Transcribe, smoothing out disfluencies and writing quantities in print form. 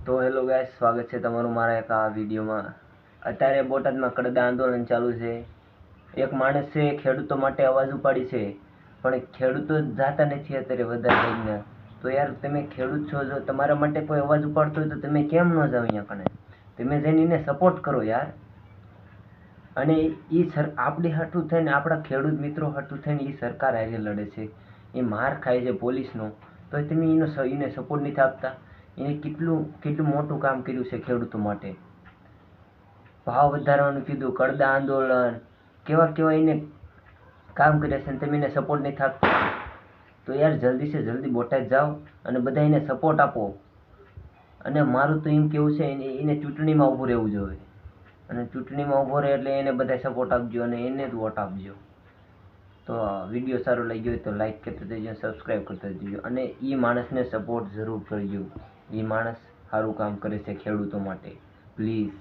તો hello guys, સ્વાગત છે તમારું મારા એક આ વિડીયોમાં. અત્યારે બોટાદમાં કડદા આંદોલન ચાલુ છે. એક માણસે ખેડૂતો માટે અવાજ ઉપાડી છે, પણ ખેડૂતો જાતા નથી અત્યારે વધારે લઈને. તો યાર, તમે ખેડૂત છો, જો તમારા માટે કોઈ અવાજ ઉપાડતો હોય તો તમે કેમ ન જાઓ અહીંયા કણે? તમે જઈને એને સપોર્ટ કરો યાર. અને આપણી હાટું થઈને, આપણા ખેડૂત મિત્રો હાટું થઈને એ સરકાર હારે લડે છે. એ માર ખાય છે પોલીસનો, તો તમે એને સપોર્ટ નથી આપતા. એને કેટલું મોટું કામ કર્યું છે ખેડૂતો માટે. ભાવ વધારવાનું કીધું, કડદા આંદોલન, કેવા એને કામ કર્યા છે, તમે એને સપોર્ટ નથી આપતા. તો યાર, જલ્દી સે જલ્દી બોટાદ જાઓ અને બધા એને સપોર્ટ આપો. અને મારું તો એમ કેવું છે, એને ચૂંટણીમાં ઊભું રહેવું જોઈએ. અને ચૂંટણીમાં ઊભો રહે એટલે એને બધા સપોર્ટ આપજો અને એને જ વોટ આપજો. તો વિડીયો સારો લાગ્યો હોય તો લાઈક કરતા જજો, સબસ્ક્રાઈબ કરતા જજો અને એ માણસને સપોર્ટ જરૂર કરજો. એ માણસ સારું કામ કરે છે ખેડૂતો માટે. પ્લીઝ.